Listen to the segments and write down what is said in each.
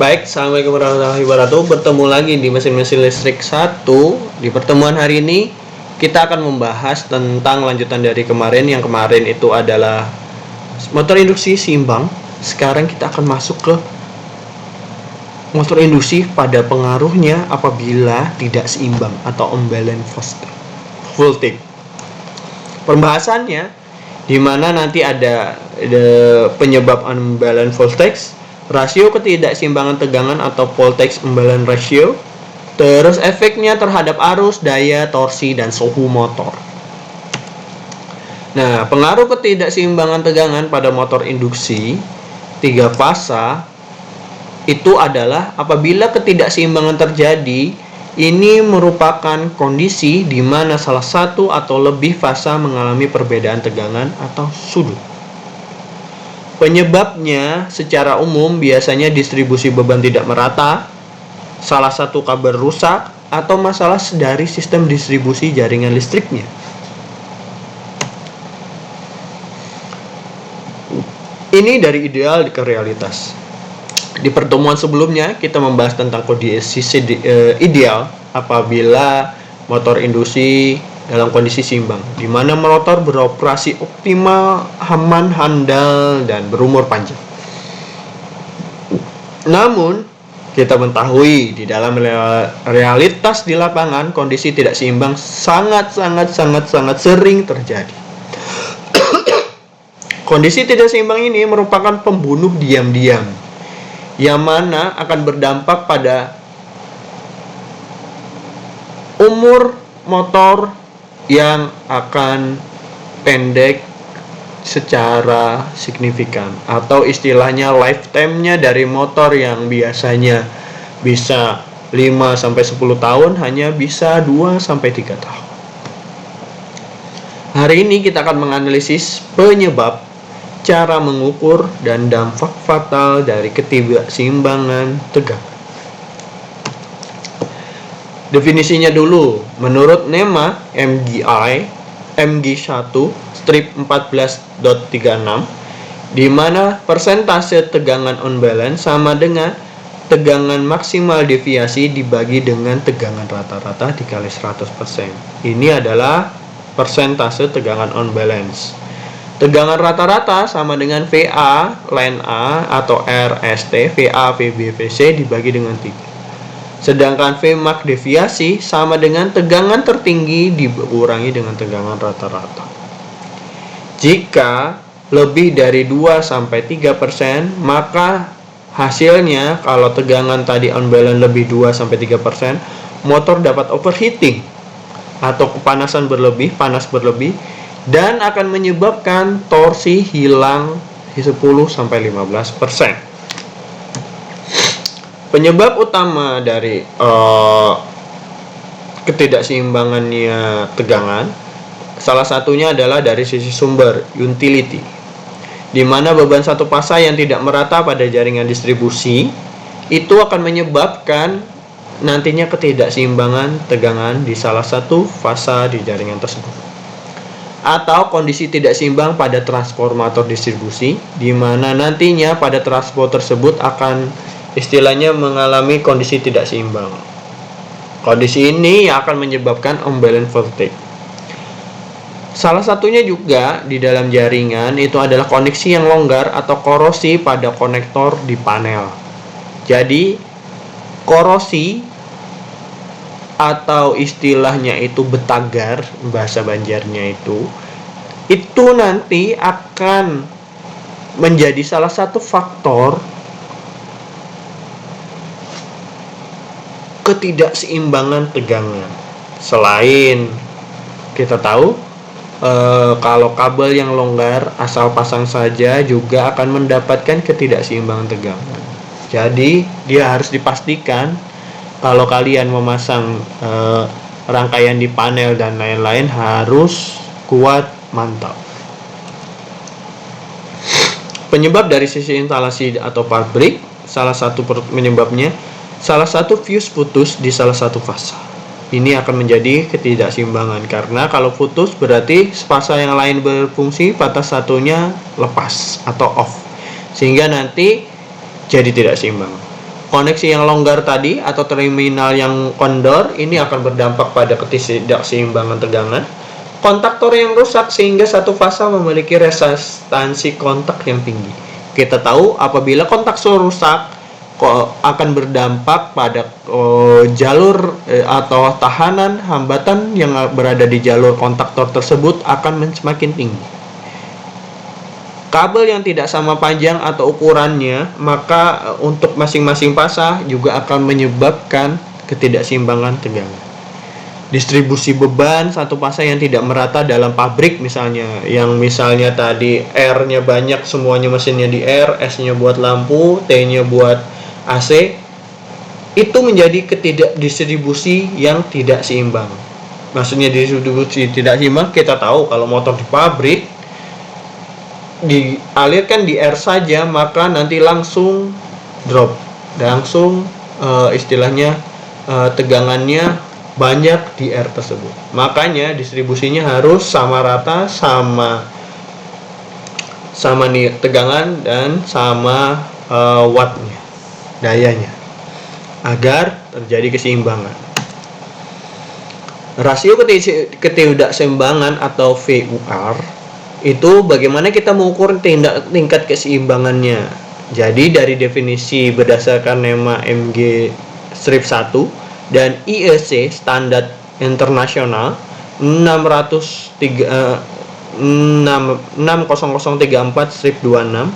Baik, Assalamualaikum warahmatullahi wabarakatuh. Bertemu lagi di mesin-mesin listrik 1. Di pertemuan hari ini kita akan membahas tentang lanjutan dari kemarin. Yang kemarin itu adalah motor induksi seimbang. Sekarang kita akan masuk ke motor induksi pada pengaruhnya apabila tidak seimbang atau unbalanced voltage. Pembahasannya di mana nanti ada penyebab unbalanced voltage, rasio ketidakseimbangan tegangan atau voltage imbalance ratio, terus efeknya terhadap arus, daya, torsi, dan suhu motor. Nah, pengaruh ketidakseimbangan tegangan pada motor induksi 3 fasa itu adalah apabila ketidakseimbangan terjadi, ini merupakan kondisi di mana salah satu atau lebih fasa mengalami perbedaan tegangan atau sudut. Penyebabnya secara umum biasanya distribusi beban tidak merata, salah satu kabel rusak, atau masalah dari sistem distribusi jaringan listriknya. Ini dari ideal ke realitas. Di pertemuan sebelumnya kita membahas tentang kondisi ideal apabila motor induksi dalam kondisi seimbang, di mana motor beroperasi optimal, aman, handal, dan berumur panjang. Namun, kita mengetahui di dalam realitas di lapangan kondisi tidak seimbang sangat sering terjadi. Kondisi tidak seimbang ini merupakan pembunuh diam-diam, yang mana akan berdampak pada umur motor yang akan pendek secara signifikan, atau istilahnya lifetime-nya dari motor yang biasanya bisa 5-10 tahun hanya bisa 2-3 tahun. Hari ini kita akan menganalisis penyebab, cara mengukur, dan dampak fatal dari ketidakseimbangan tegangan. Definisinya dulu, menurut NEMA MGI MG1 strip 14.36, di mana persentase tegangan unbalance sama dengan tegangan maksimal deviasi dibagi dengan tegangan rata-rata dikali 100%. Ini adalah persentase tegangan unbalance. Tegangan rata-rata sama dengan VA line A atau RST VA VB VC dibagi dengan 3. Sedangkan Vmax deviasi sama dengan tegangan tertinggi dikurangi dengan tegangan rata-rata. Jika lebih dari 2-3%, maka hasilnya kalau tegangan tadi unbalance lebih 2-3%, motor dapat overheating atau kepanasan berlebih, panas berlebih, dan akan menyebabkan torsi hilang 10-15%. Penyebab utama dari ketidakseimbangannya tegangan, salah satunya adalah dari sisi sumber, utility, di mana beban satu fasa yang tidak merata pada jaringan distribusi itu akan menyebabkan nantinya ketidakseimbangan tegangan di salah satu fasa di jaringan tersebut. Atau kondisi tidak seimbang pada transformator distribusi, di mana nantinya pada transformator tersebut akan istilahnya mengalami kondisi tidak seimbang. Kondisi ini yang akan menyebabkan unbalanced voltage. Salah satunya juga di dalam jaringan itu adalah koneksi yang longgar atau korosi pada konektor di panel. Jadi korosi atau istilahnya itu betagar, bahasa Banjarnya itu nanti akan menjadi salah satu faktor ketidakseimbangan tegangan. Selain kita tahu kalau kabel yang longgar asal pasang saja juga akan mendapatkan ketidakseimbangan tegangan. Jadi dia harus dipastikan kalau kalian memasang rangkaian di panel dan lain-lain harus kuat, mantap. Penyebab dari sisi instalasi atau pabrik, salah satu penyebabnya, salah satu fuse putus di salah satu fasa. Ini akan menjadi ketidakseimbangan, karena kalau putus berarti fasa yang lain berfungsi, fasa satunya lepas atau off, sehingga nanti jadi tidak seimbang. Koneksi yang longgar tadi atau terminal yang kendor ini akan berdampak pada ketidakseimbangan tegangan. Kontaktor yang rusak sehingga satu fasa memiliki resistansi kontak yang tinggi. Kita tahu apabila kontaktor rusak akan berdampak pada jalur atau tahanan hambatan yang berada di jalur kontaktor tersebut akan semakin tinggi. Kabel yang tidak sama panjang atau ukurannya, maka untuk masing-masing pasah juga akan menyebabkan ketidakseimbangan tegangan. Distribusi beban satu pasah yang tidak merata dalam pabrik misalnya, yang misalnya tadi R-nya banyak, semuanya mesinnya di R, S-nya buat lampu, T-nya buat AC, itu menjadi ketidakdistribusi yang tidak seimbang. Maksudnya distribusi tidak seimbang, kita tahu kalau motor di pabrik dialirkan di R saja, maka nanti langsung drop, langsung istilahnya tegangannya banyak di R tersebut. Makanya distribusinya harus sama rata, sama nih tegangan dan sama wattnya, dayanya, agar terjadi keseimbangan. Rasio ketidakseimbangan atau VUR itu bagaimana kita mengukur tingkat keseimbangannya. Jadi dari definisi berdasarkan NEMA MG strip 1 dan IEC standar internasional 60034 strip 26,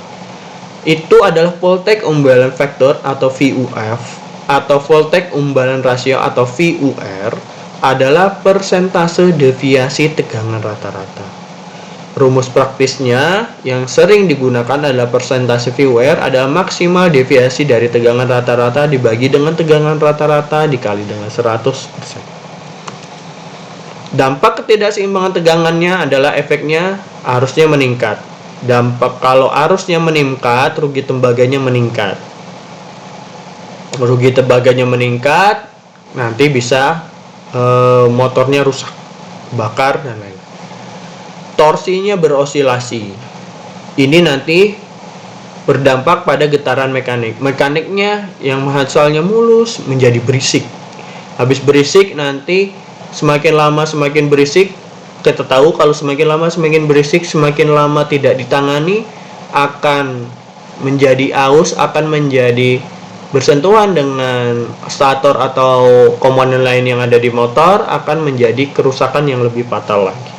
itu adalah Voltage Imbalance Factor atau VUF atau Voltage Imbalance Ratio atau VUR adalah persentase deviasi tegangan rata-rata. Rumus praktisnya yang sering digunakan adalah persentase VUR adalah maksimal deviasi dari tegangan rata-rata dibagi dengan tegangan rata-rata dikali dengan 100%. Dampak ketidakseimbangan tegangannya adalah efeknya arusnya meningkat. Dampak kalau arusnya meningkat, rugi tembaganya meningkat. Rugi tembaganya meningkat, nanti bisa motornya rusak, bakar dan lain-lain. Torsinya berosilasi. Ini nanti berdampak pada getaran mekanik. Mekaniknya yang asalnya mulus menjadi berisik. Habis berisik nanti semakin lama semakin berisik. Kita tahu kalau semakin lama semakin berisik, semakin lama tidak ditangani akan menjadi aus, akan menjadi bersentuhan dengan stator atau komponen lain yang ada di motor, akan menjadi kerusakan yang lebih fatal lagi.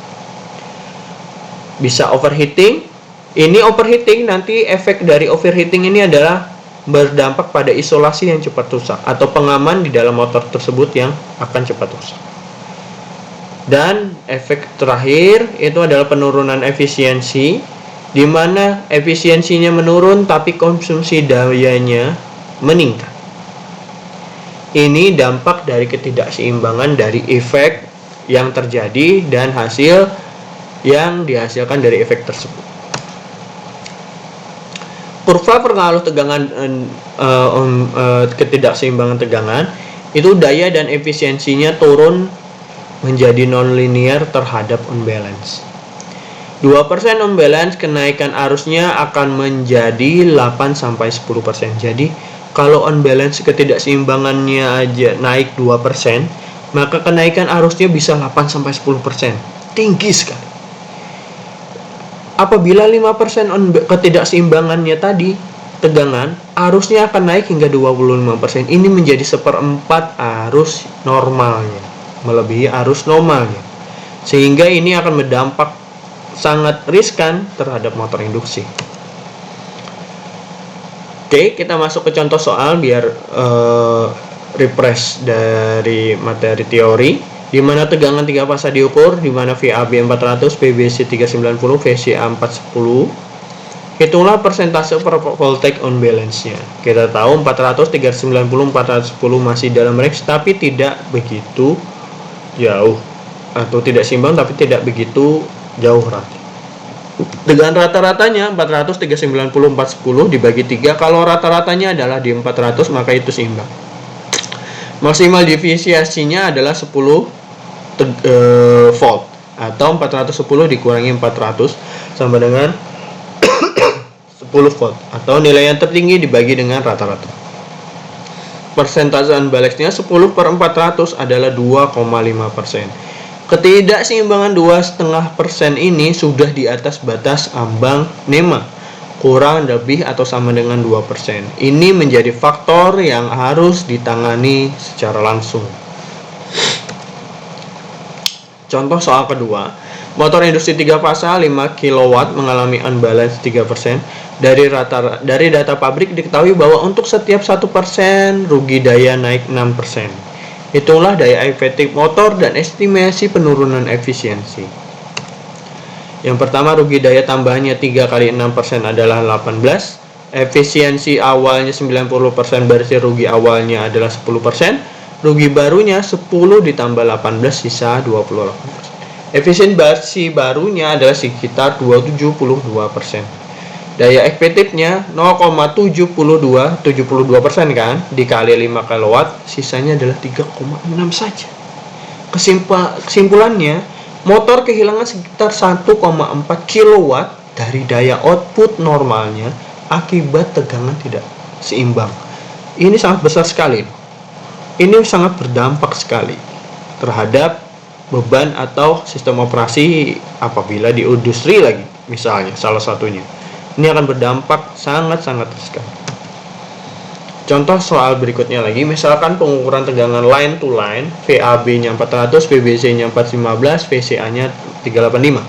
Bisa overheating. Ini overheating, nanti efek dari overheating ini adalah berdampak pada isolasi yang cepat rusak atau pengaman di dalam motor tersebut yang akan cepat rusak. Dan efek terakhir itu adalah penurunan efisiensi, di mana efisiensinya menurun tapi konsumsi dayanya meningkat. Ini dampak dari ketidakseimbangan dari efek yang terjadi dan hasil yang dihasilkan dari efek tersebut. Kurva pengaruh tegangan ketidakseimbangan tegangan itu daya dan efisiensinya turun menjadi non-linear terhadap unbalance. 2% unbalance, kenaikan arusnya akan menjadi 8-10%. Jadi kalau unbalance ketidakseimbangannya aja naik 2%, maka kenaikan arusnya bisa 8-10%. Tinggi sekali. Apabila 5% ketidakseimbangannya tadi tegangan, arusnya akan naik hingga 25%. Ini menjadi 1/4 arus normalnya, melebihi arus normalnya. Sehingga ini akan berdampak sangat riskan terhadap motor induksi. Oke, kita masuk ke contoh soal biar refresh dari materi teori. Di mana tegangan 3 fasa diukur, di mana VAB 400, PBC 390, VCA 410. Hitunglah persentase per voltage on balance-nya. Kita tahu 400, 390, 410 masih dalam range tapi tidak begitu jauh, atau tidak seimbang tapi tidak begitu jauh rata. Dengan rata-ratanya 400, 390, 410 dibagi 3, kalau rata-ratanya adalah di 400 maka itu seimbang. Maksimal deviasinya adalah 10 volt atau 410 dikurangi 400 sama dengan 10 volt atau nilai yang tertinggi dibagi dengan rata-rata. Persentase unbalanced-nya 10/400 adalah 2,5%. Ketidakseimbangan 2,5% ini sudah di atas batas ambang NEMA, kurang lebih atau sama dengan 2%. Ini menjadi faktor yang harus ditangani secara langsung. Contoh soal kedua, motor industri 3 fasa 5 kW mengalami unbalance 3%. Dari data pabrik diketahui bahwa untuk setiap 1% rugi daya naik 6%. Itulah daya efektif motor dan estimasi penurunan efisiensi. Yang pertama, rugi daya tambahnya 3 kali 6% adalah 18. Efisiensi awalnya 90%, berarti rugi awalnya adalah 10%. Rugi barunya 10 ditambah 18 sisa 28%. Efisiensi barunya adalah sekitar 272%. Daya efektifnya 0,72% kan, dikali 5 kW, sisanya adalah 3,6 saja. Kesimpulannya, motor kehilangan sekitar 1,4 kW dari daya output normalnya akibat tegangan tidak seimbang. Ini sangat besar sekali. Ini sangat berdampak sekali terhadap beban atau sistem operasi apabila di industri lagi, misalnya salah satunya. Ini akan berdampak sangat-sangat riskan. Contoh soal berikutnya lagi, misalkan pengukuran tegangan line to line, VAB-nya 400, VBC-nya 415, VCA-nya 385.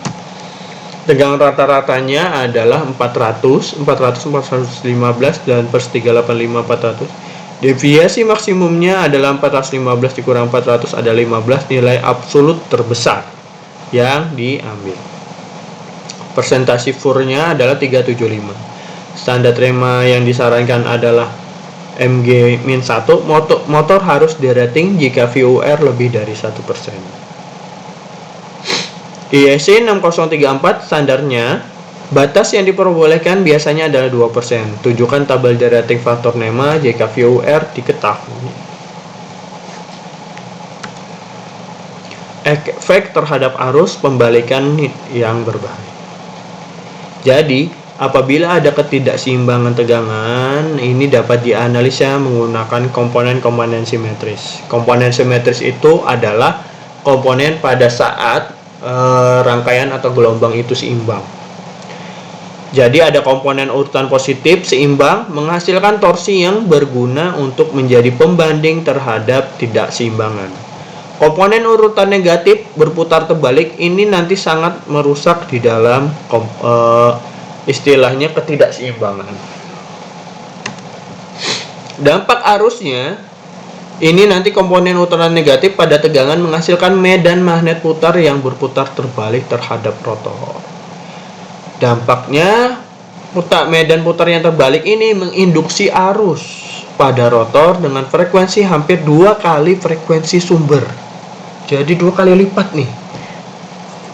Tegangan rata-ratanya adalah 400, 415, dan per 385, 400. Deviasi maksimumnya adalah 415 dikurang 400 ada 15, nilai absolut terbesar yang diambil. Persentase FUR-nya adalah 375. Standar rema yang disarankan adalah MG-1. Motor harus dirating jika VUR lebih dari 1%. IEC 6034 standarnya, batas yang diperbolehkan biasanya adalah 2%. Tunjukkan tabel derating faktor NEMA jika VUR diketahui. Efek terhadap arus pembalikan yang berbahaya. Jadi, apabila ada ketidakseimbangan tegangan, ini dapat dianalisa menggunakan komponen-komponen simetris. Komponen simetris itu adalah komponen pada saat rangkaian atau gelombang itu seimbang. Jadi ada komponen urutan positif seimbang menghasilkan torsi yang berguna untuk menjadi pembanding terhadap tidakseimbangan. Komponen urutan negatif berputar terbalik ini nanti sangat merusak di dalam istilahnya ketidakseimbangan. Dampak arusnya ini nanti komponen urutan negatif pada tegangan menghasilkan medan magnet putar yang berputar terbalik terhadap rotor. Dampaknya medan putar yang terbalik ini menginduksi arus pada rotor dengan frekuensi hampir 2 kali frekuensi sumber. Jadi 2 kali lipat nih.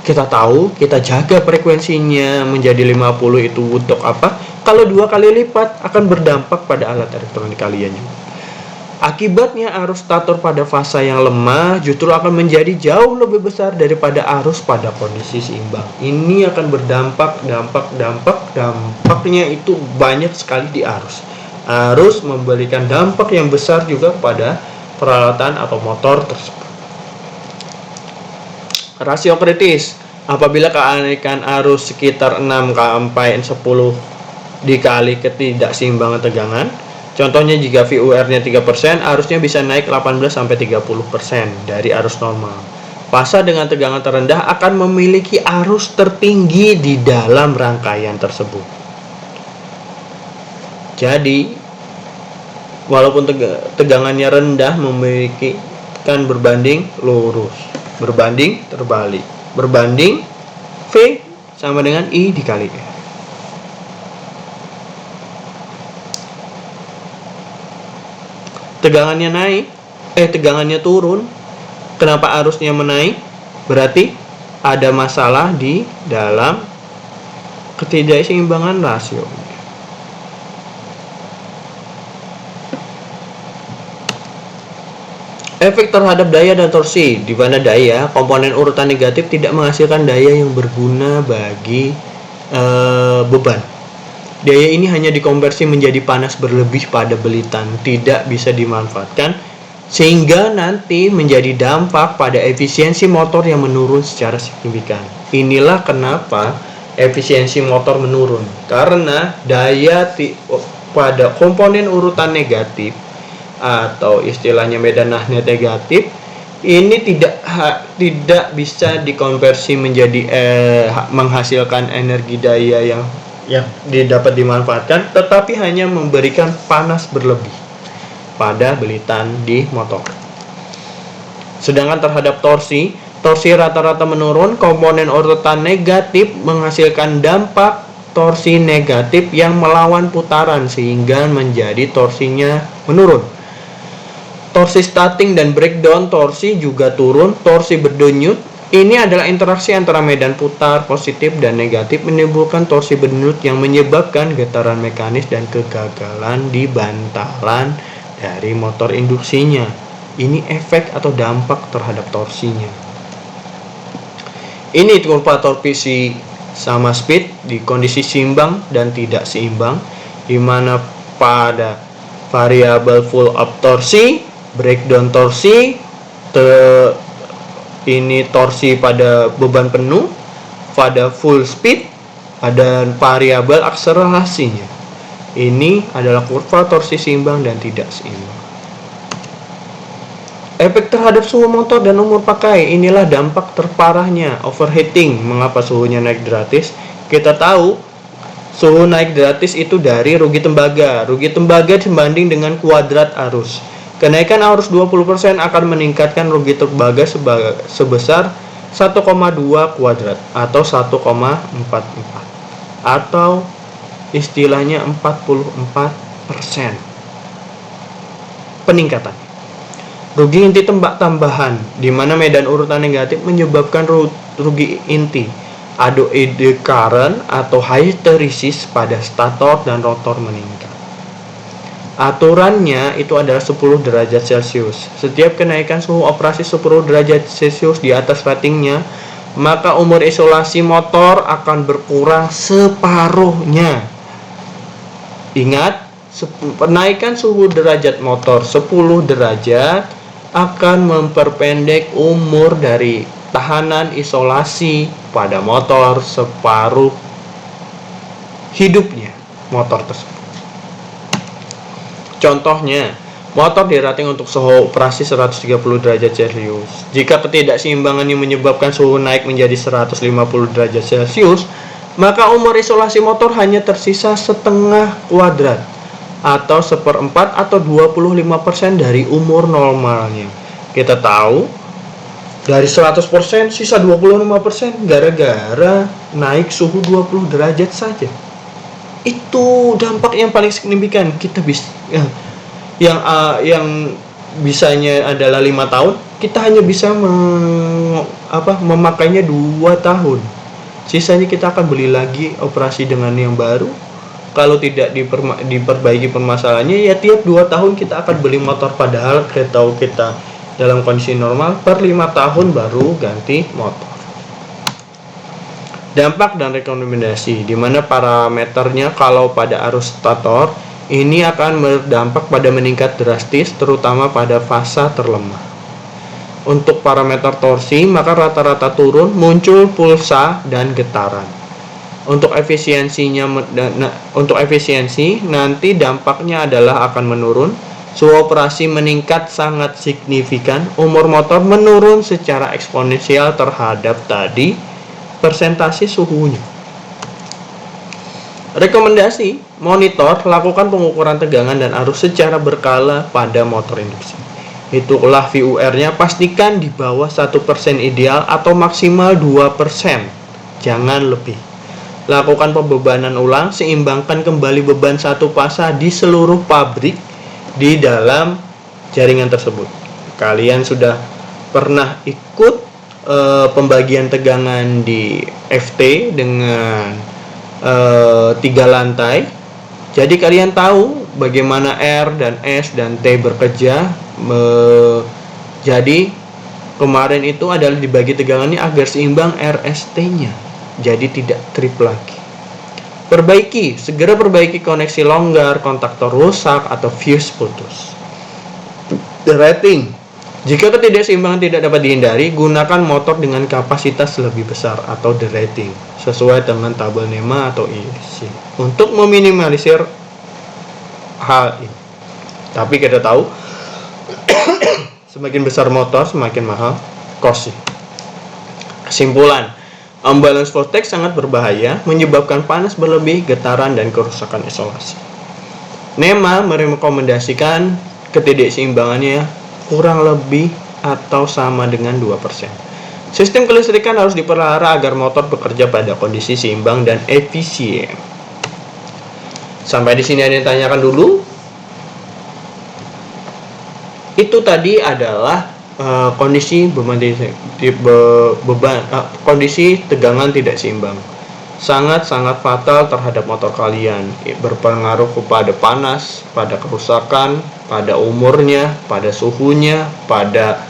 Kita tahu, kita jaga frekuensinya menjadi 50 itu untuk apa? Kalau 2 kali lipat akan berdampak pada alat elektronik kalian juga. Akibatnya arus stator pada fasa yang lemah justru akan menjadi jauh lebih besar daripada arus pada kondisi seimbang. Ini akan dampaknya itu banyak sekali di arus. Arus memberikan dampak yang besar juga pada peralatan atau motor tersebut. Rasio kritis, apabila keanekan arus sekitar 6 sampai 10 dikali ketidakseimbangan tegangan. Contohnya jika VUR-nya 3%, arusnya bisa naik 18 sampai 30% dari arus normal. Fasa dengan tegangan terendah akan memiliki arus tertinggi di dalam rangkaian tersebut. Jadi, walaupun tegangannya rendah memiliki kan berbanding lurus, berbanding terbalik, berbanding V sama dengan I dikali R. Tegangannya naik, tegangannya turun. Kenapa arusnya menaik? Berarti ada masalah di dalam ketidakseimbangan rasio. Efek terhadap daya dan torsi, di mana daya, komponen urutan negatif tidak menghasilkan daya yang berguna bagi beban. Daya ini hanya dikonversi menjadi panas berlebih pada belitan, tidak bisa dimanfaatkan, sehingga nanti menjadi dampak pada efisiensi motor yang menurun secara signifikan. Inilah kenapa efisiensi motor menurun, karena daya pada komponen urutan negatif atau istilahnya medan magnet negatif ini tidak bisa dikonversi menjadi menghasilkan energi daya yang dapat dimanfaatkan, tetapi hanya memberikan panas berlebih pada belitan di motor. Sedangkan terhadap torsi rata-rata menurun, komponen urutan negatif menghasilkan dampak torsi negatif yang melawan putaran sehingga menjadi torsinya menurun. Torsi starting dan breakdown torsi juga turun. Torsi berdenyut ini adalah interaksi antara medan putar positif dan negatif menimbulkan torsi berdenyut yang menyebabkan getaran mekanis dan kegagalan di bantalan dari motor induksinya. Ini efek atau dampak terhadap torsinya. Ini kurva torsi sama speed di kondisi seimbang dan tidak seimbang, di mana pada variabel full up torsi, breakdown torsi, ini torsi pada beban penuh, pada full speed, ada variabel akselerasinya. Ini adalah kurva torsi seimbang dan tidak seimbang. Efek terhadap suhu motor dan umur pakai, inilah dampak terparahnya overheating. Mengapa suhunya naik drastis? Kita tahu suhu naik drastis itu dari rugi tembaga. Rugi tembaga sebanding dengan kuadrat arus. Kenaikan arus 20% akan meningkatkan rugi tembaga sebesar 1,2 kuadrat atau 1,44 atau istilahnya 44% peningkatan. Rugi inti tambahan, di mana medan urutan negatif menyebabkan rugi inti ide current atau hysteresis pada stator dan rotor meningkat. Aturannya itu adalah 10 derajat Celcius. Setiap kenaikan suhu operasi 10 derajat Celcius di atas ratingnya, maka umur isolasi motor akan berkurang separuhnya. Ingat, penaikan suhu derajat motor 10 derajat akan memperpendek umur dari tahanan isolasi pada motor separuh hidupnya motor tersebut. Contohnya, motor dirating untuk suhu operasi 130 derajat Celcius. Jika ketidakseimbangan ini menyebabkan suhu naik menjadi 150 derajat Celcius, maka umur isolasi motor hanya tersisa setengah kuadrat atau 1/4 atau 25% dari umur normalnya. Kita tahu dari 100% sisa 25% gara-gara naik suhu 20 derajat saja. Itu dampak yang paling signifikan. Kita bisa yang bisanya adalah 5 tahun, kita hanya bisa memakainya 2 tahun. Sisanya kita akan beli lagi operasi dengan yang baru. Kalau tidak diperbaiki permasalahannya, ya tiap 2 tahun kita akan beli motor, padahal kita tahu kita dalam kondisi normal per 5 tahun baru ganti motor. Dampak dan rekomendasi, di mana parameternya kalau pada arus stator ini akan berdampak pada meningkat drastis, terutama pada fasa terlemah. Untuk parameter torsi, maka rata-rata turun, muncul pulsa dan getaran. Untuk efisiensi nanti dampaknya adalah akan menurun, suhu operasi meningkat sangat signifikan, umur motor menurun secara eksponensial terhadap tadi persentase suhunya. Rekomendasi, monitor, lakukan pengukuran tegangan dan arus secara berkala pada motor induksi. Itulah VUR-nya, pastikan di bawah 1% ideal atau maksimal 2%, jangan lebih. Lakukan pembebanan ulang, seimbangkan kembali beban satu pasa di seluruh pabrik di dalam jaringan tersebut. Kalian sudah pernah ikut pembagian tegangan di FT dengan 3 lantai. Jadi kalian tahu bagaimana R dan S dan T bekerja. Jadi kemarin itu adalah dibagi tegangannya agar seimbang RST-nya, jadi tidak trip lagi. Segera perbaiki koneksi longgar, kontaktor rusak, atau fuse putus. Derating. Jika ketidakseimbangan tidak dapat dihindari, gunakan motor dengan kapasitas lebih besar atau derating sesuai dengan tabel NEMA atau isi untuk meminimalisir hal ini. Tapi kita tahu semakin besar motor semakin mahal cost. Kesimpulan, unbalanced voltage sangat berbahaya, menyebabkan panas berlebih, getaran, dan kerusakan isolasi. NEMA merekomendasikan ketidakseimbangannya kurang lebih atau sama dengan 2%. Sistem kelistrikan harus dipelihara agar motor bekerja pada kondisi seimbang dan efisien. Sampai di sini ada yang tanyakan dulu. Itu tadi adalah kondisi kondisi tegangan tidak seimbang. Sangat-sangat fatal terhadap motor kalian, berpengaruh kepada panas, pada kerusakan, pada umurnya, pada suhunya, pada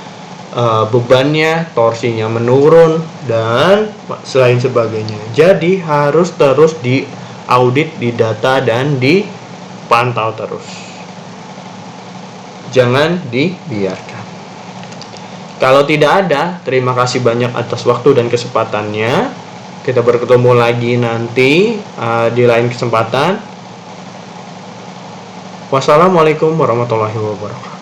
bebannya, torsinya menurun, dan selain sebagainya. Jadi harus terus diaudit, didata, dan dipantau terus. Jangan dibiarkan. Kalau tidak ada, terima kasih banyak atas waktu dan kesempatannya. Kita bertemu lagi nanti di lain kesempatan. Wassalamualaikum warahmatullahi wabarakatuh.